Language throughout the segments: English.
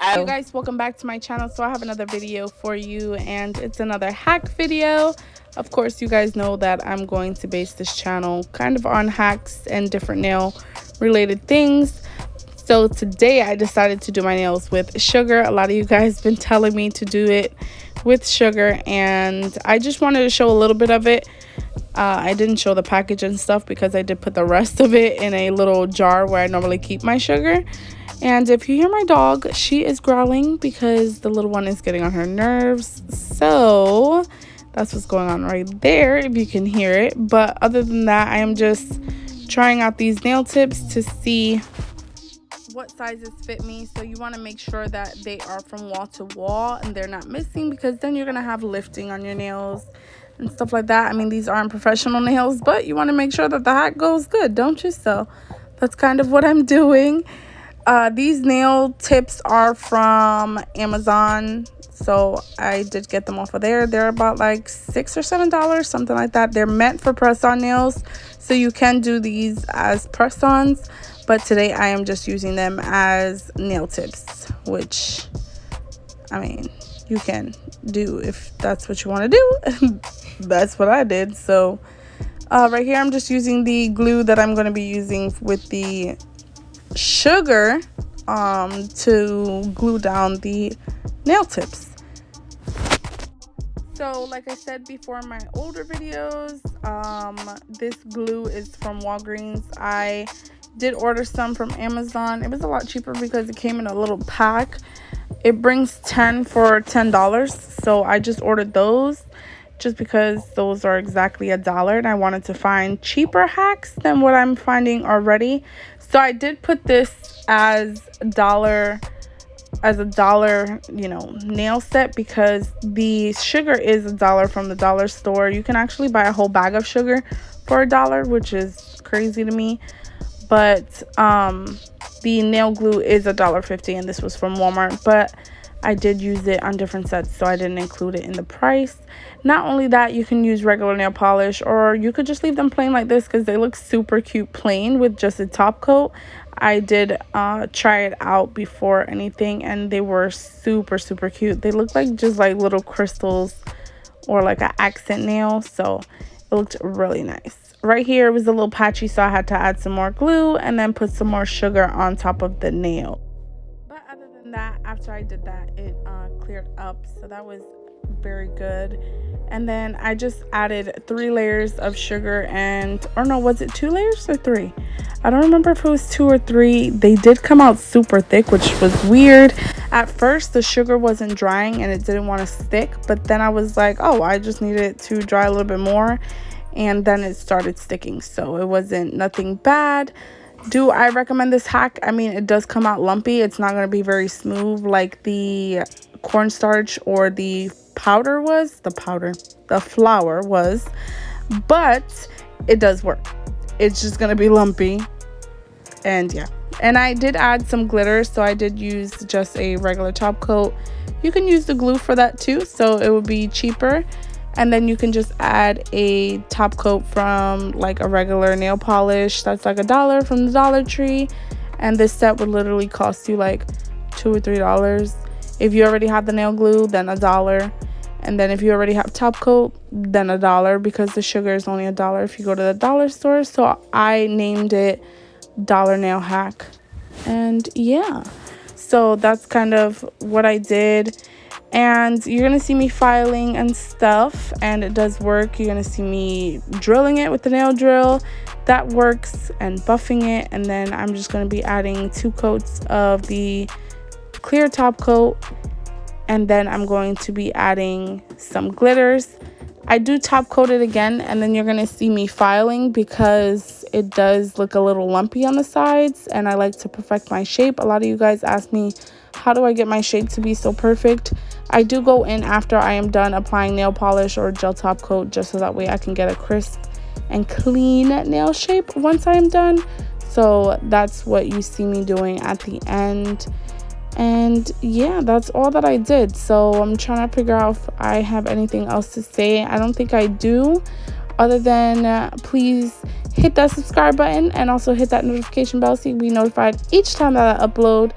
You guys, welcome back to my channel. So I have another video for you, and it's another hack video. Of course, you guys know that I'm going to base this channel kind of on hacks and different nail related things. So today I decided to do my nails with sugar. A lot of you guys been telling me to do it with sugar, and I just wanted to show a little bit of it. I didn't show the package and stuff because I did put the rest of it in a little jar where I normally keep my sugar. And if you hear my dog, she is growling because the little one is getting on her nerves. So that's what's going on right there, if you can hear it. But other than that, I am just trying out these nail tips to see what sizes fit me. So you want to make sure that they are from wall to wall and they're not missing, because then you're going to have lifting on your nails and stuff like that. I mean, these aren't professional nails, but you want to make sure that the hack goes good, don't you? So that's kind of what I'm doing. These nail tips are from Amazon, so I did get them off of there. They're about like $6 or $7, something like that. They're meant for press-on nails, so you can do these as press-ons, but today I am just using them as nail tips, which, I mean, you can do if that's what you want to do. That's what I did. So right here I'm just using the glue that I'm going to be using with the sugar to glue down the nail tips. So like I said before in my older videos, this glue is from Walgreens. I did order some from Amazon. It was a lot cheaper because it came in a little pack. It brings 10 for $10, so I just ordered those just because those are exactly $1, and I wanted to find cheaper hacks than what I'm finding already. So I did put this as a dollar, you know, nail set, because the sugar is $1 from the dollar store. You can actually buy a whole bag of sugar for $1, which is crazy to me. But the nail glue is $1.50, and this was from Walmart, but I did use it on different sets, so I didn't include it in the price. Not only that, you can use regular nail polish, or you could just leave them plain like this because they look super cute plain with just a top coat. I did try it out before anything, and they were super cute. They look like just like little crystals or like an accent nail, so it looked really nice. Right here it was a little patchy, so I had to add some more glue and then put some more sugar on top of the nail. But other than that, after I did that, it cleared up, so that was very good. And then I just added 3 layers of sugar, and, or no, was it 2 layers or 3? I don't remember if it was 2 or 3. They did come out super thick, which was weird. At first the sugar wasn't drying and it didn't want to stick, but then I was like, oh, I just needed it to dry a little bit more, and then it started sticking. So it wasn't nothing bad. Do I recommend this hack? I mean, it does come out lumpy. It's not going to be very smooth like the cornstarch or the powder was. The flour was. But it does work. It's just going to be lumpy. And yeah. And I did add some glitter, so I did use just a regular top coat. You can use the glue for that too, so it would be cheaper. And then you can just add a top coat from like a regular nail polish that's like $1 from the Dollar Tree, and this set would literally cost you like $2 or $3. If you already have the nail glue, then $1, and then if you already have top coat, then $1, because the sugar is only $1 if you go to the dollar store. So I named it Dollar Nail Hack. And yeah, so that's kind of what I did. And you're gonna see me filing and stuff, and it does work. You're gonna see me drilling it with the nail drill. That works, and buffing it. And then I'm just gonna be adding 2 coats of the clear top coat, and then I'm going to be adding some glitters. I do top coat it again, and then you're gonna see me filing because it does look a little lumpy on the sides, and I like to perfect my shape. A lot of you guys ask me, how do I get my shape to be so perfect? I do go in after I am done applying nail polish or gel top coat, just so that way I can get a crisp and clean nail shape once I am done. So that's what you see me doing at the end. And yeah, that's all that I did. So I'm trying to figure out if I have anything else to say. I don't think I do, other than please hit that subscribe button and also hit that notification bell so you can be notified each time that I upload.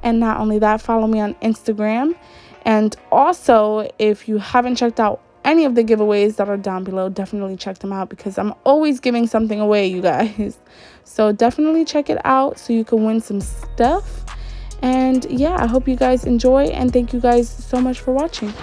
And not only that, follow me on Instagram. And also, if you haven't checked out any of the giveaways that are down below, definitely check them out, because I'm always giving something away, you guys. So definitely check it out so you can win some stuff. And yeah, I hope you guys enjoy, and thank you guys so much for watching.